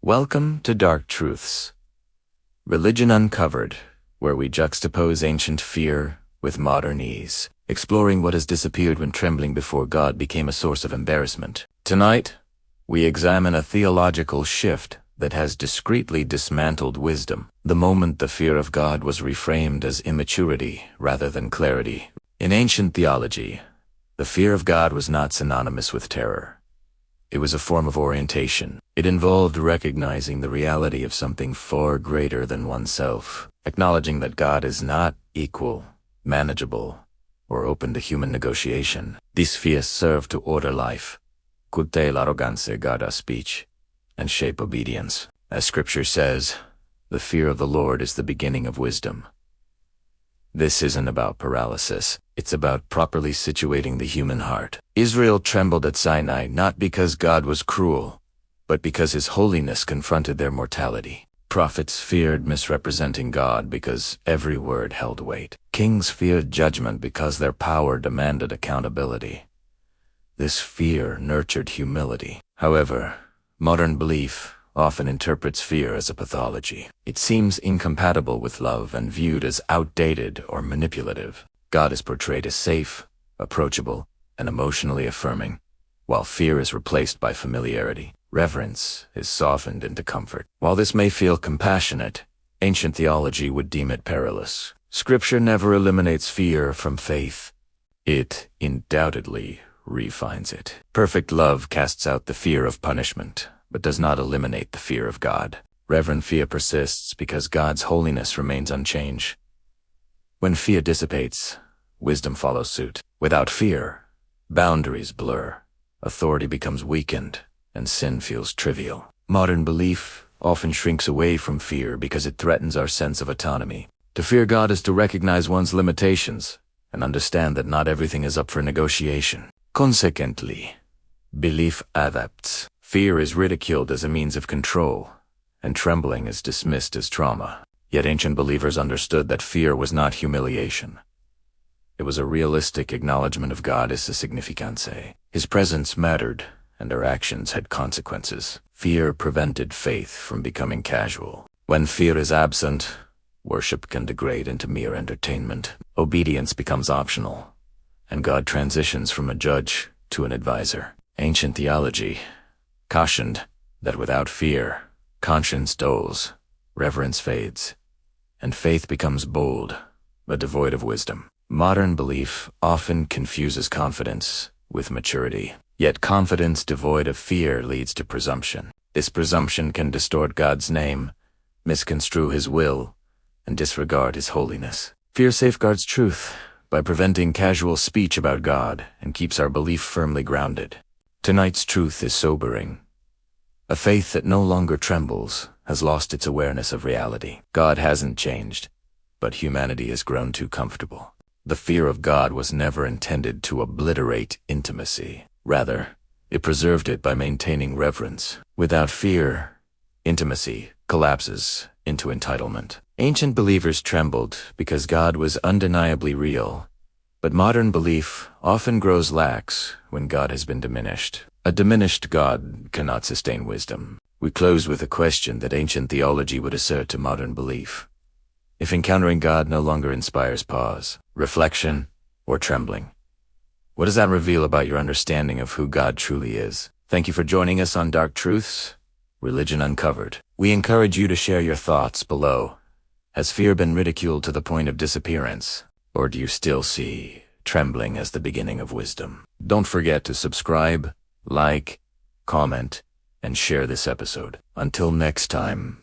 Welcome to Dark Truths, Religion Uncovered, where we juxtapose ancient fear with modern ease, exploring what has disappeared when trembling before God became a source of embarrassment. Tonight, we examine a theological shift that has discreetly dismantled wisdom, the moment the fear of God was reframed as immaturity rather than clarity. In ancient theology, the fear of God was not synonymous with terror. It was a form of orientation. It involved recognizing the reality of something far greater than oneself, acknowledging that God is not equal, manageable, or open to human negotiation. These fears serve to order life, curtail arrogance, guard our speech, and shape obedience. As Scripture says, the fear of the Lord is the beginning of wisdom. This isn't about paralysis. It's about properly situating the human heart. Israel trembled at Sinai not because God was cruel, but because His holiness confronted their mortality. Prophets feared misrepresenting God because every word held weight. Kings feared judgment because their power demanded accountability. This fear nurtured humility. However, modern belief often interprets fear as a pathology. It seems incompatible with love and viewed as outdated or manipulative. God is portrayed as safe, approachable, and emotionally affirming, while fear is replaced by familiarity. Reverence is softened into comfort. While this may feel compassionate, ancient theology would deem it perilous. Scripture never eliminates fear from faith. It undoubtedly refines it. Perfect love casts out the fear of punishment, but does not eliminate the fear of God. Reverent fear persists because God's holiness remains unchanged. When fear dissipates, wisdom follows suit. Without fear, boundaries blur, authority becomes weakened, and sin feels trivial. Modern belief often shrinks away from fear because it threatens our sense of autonomy. To fear God is to recognize one's limitations and understand that not everything is up for negotiation. Consequently, belief adapts. Fear is ridiculed as a means of control, and trembling is dismissed as trauma. Yet ancient believers understood that fear was not humiliation. It was a realistic acknowledgement of God as a significance. His presence mattered, and our actions had consequences. Fear prevented faith from becoming casual. When fear is absent, worship can degrade into mere entertainment. Obedience becomes optional, and God transitions from a judge to an advisor. Ancient theology cautioned that without fear, conscience dulls, reverence fades, and faith becomes bold, but devoid of wisdom. Modern belief often confuses confidence with maturity, yet confidence devoid of fear leads to presumption. This presumption can distort God's name, misconstrue His will, and disregard His holiness. Fear safeguards truth by preventing casual speech about God and keeps our belief firmly grounded. Tonight's truth is sobering. A faith that no longer trembles has lost its awareness of reality. God hasn't changed, but humanity has grown too comfortable. The fear of God was never intended to obliterate intimacy. Rather, it preserved it by maintaining reverence. Without fear, intimacy collapses into entitlement. Ancient believers trembled because God was undeniably real, but modern belief often grows lax when God has been diminished. A diminished God cannot sustain wisdom. We close with a question that ancient theology would assert to modern belief. If encountering God no longer inspires pause, reflection, or trembling, what does that reveal about your understanding of who God truly is? Thank you for joining us on Dark Truths, Religion Uncovered. We encourage you to share your thoughts below. Has fear been ridiculed to the point of disappearance? Or do you still see trembling as the beginning of wisdom? Don't forget to subscribe, like, comment, and share this episode. Until next time.